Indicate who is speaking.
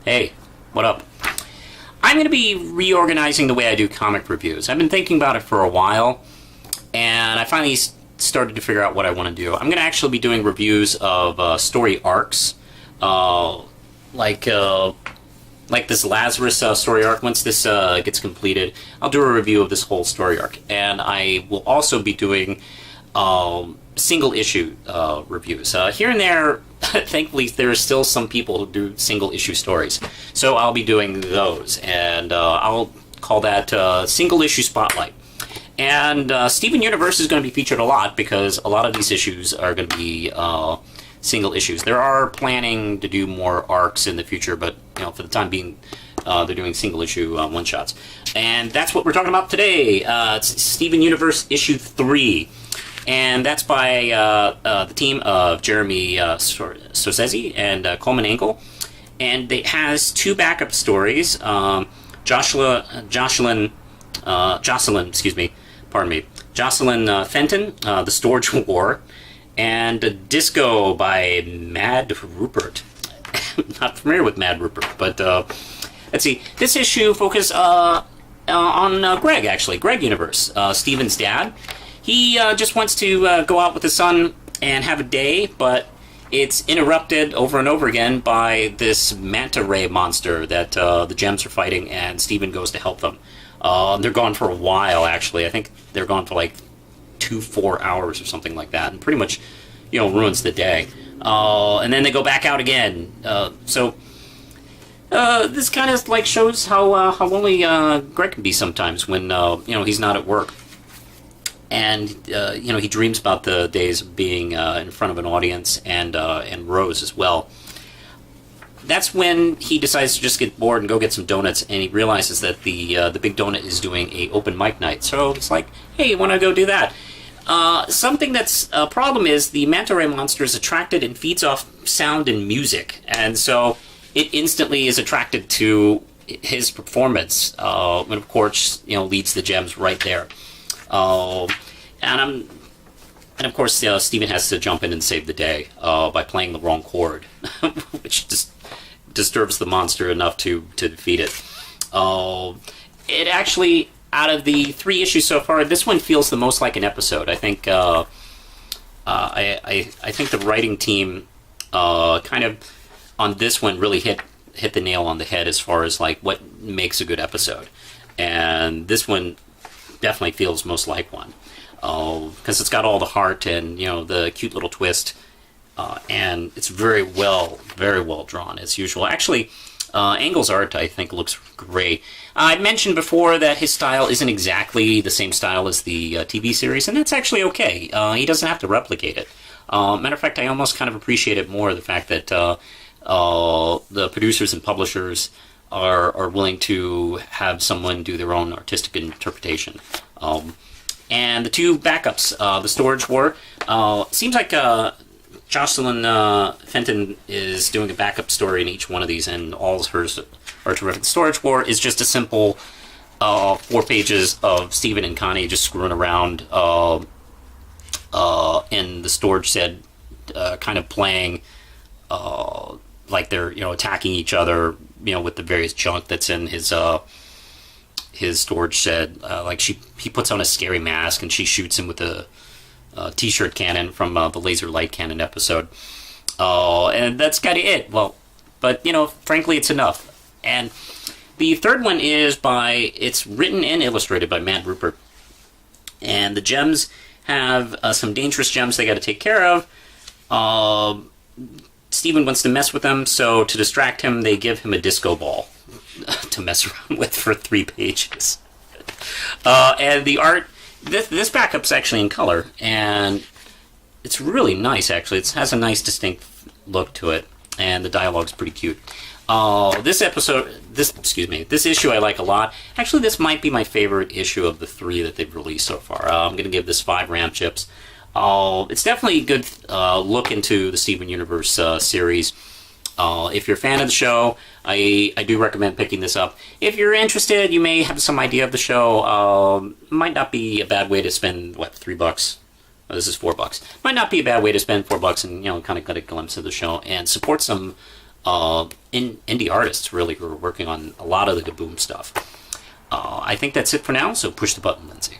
Speaker 1: Hey, what up? I'm going to be reorganizing the way I do comic reviews. I've been thinking about it for a while, and I finally started to figure out what I want to do. I'm going to actually be doing reviews of story arcs, like this Lazarus story arc. Once this gets completed, I'll do a review of this whole story arc, and I will also be doing single issue reviews. Here and there, thankfully, there are still some people who do single issue stories, so I'll be doing those, and I'll call that single issue spotlight. And Steven Universe is going to be featured a lot because a lot of these issues are going to be single issues. There are planning to do more arcs in the future, but for the time being, they're doing single issue one shots, and that's what we're talking about today. It's Steven Universe issue 3. And that's by the team of Jeremy Scorsese and Coleman Engel. And it has two backup stories. Jocelyn Fenton, The Storage War, and Disco by Mad Rupert. Not familiar with Mad Rupert, but let's see. This issue focuses on Greg, actually. Greg Universe, Steven's dad. He just wants to go out with his son and have a day, but it's interrupted over and over again by this manta ray monster that the Gems are fighting, and Steven goes to help them. They're gone for a while, actually. I think they're gone for like 4 hours or something like that, and pretty much, ruins the day. And then they go back out again. So this kind of like shows how lonely Greg can be sometimes when he's not at work. And he dreams about the days of being in front of an audience, and Rose as well. That's when he decides to just get bored and go get some donuts, and he realizes that the Big Donut is doing a open mic night. So it's like, hey, you want to go do that? Something that's a problem is the manta ray monster is attracted and feeds off sound and music, and so it instantly is attracted to his performance, and of course, leads the Gems right there. And of course, Steven has to jump in and save the day by playing the wrong chord, which just disturbs the monster enough to defeat it. It actually, out of the 3 issues so far, this one feels the most like an episode. I think I think the writing team kind of on this one really hit the nail on the head as far as like what makes a good episode, and this one definitely feels most like one because it's got all the heart and the cute little twist, and it's very well drawn as usual. Actually, Engel's art I think looks great. I mentioned before that his style isn't exactly the same style as the TV series, and that's actually okay. He doesn't have to replicate it. Matter of fact, I almost kind of appreciate it more, the fact that the producers and publishers are willing to have someone do their own artistic interpretation. And the 2 backups, The Storage War, seems like Jocelyn Fenton is doing a backup story in each one of these, and all of hers are terrific. The Storage War is just a simple 4 pages of Steven and Connie just screwing around in the storage shed, kind of playing like they're attacking each other, with the various junk that's in his storage shed. Like he puts on a scary mask and she shoots him with a t-shirt cannon from the laser light cannon episode. And that's kind of it. Well, but frankly, it's enough. And the third one it's written and illustrated by Mad Rupert. And the Gems have some dangerous gems they got to take care of. Steven wants to mess with them, so to distract him, they give him a disco ball to mess around with for 3 pages. And the art, this backup's actually in color, and it's really nice, actually. It has a nice, distinct look to it, and the dialogue's pretty cute. This issue I like a lot. Actually, this might be my favorite issue of the 3 that they've released so far. I'm going to give this 5 Ram Chips. It's definitely a good look into the Steven Universe series. If you're a fan of the show, I do recommend picking this up. If you're interested, you may have some idea of the show. Might not be a bad way to spend, $3? Oh, this is $4. Might not be a bad way to spend $4 and kind of get a glimpse of the show and support some indie artists really who are working on a lot of the Kaboom stuff. I think that's it for now, so push the button, Lindsay.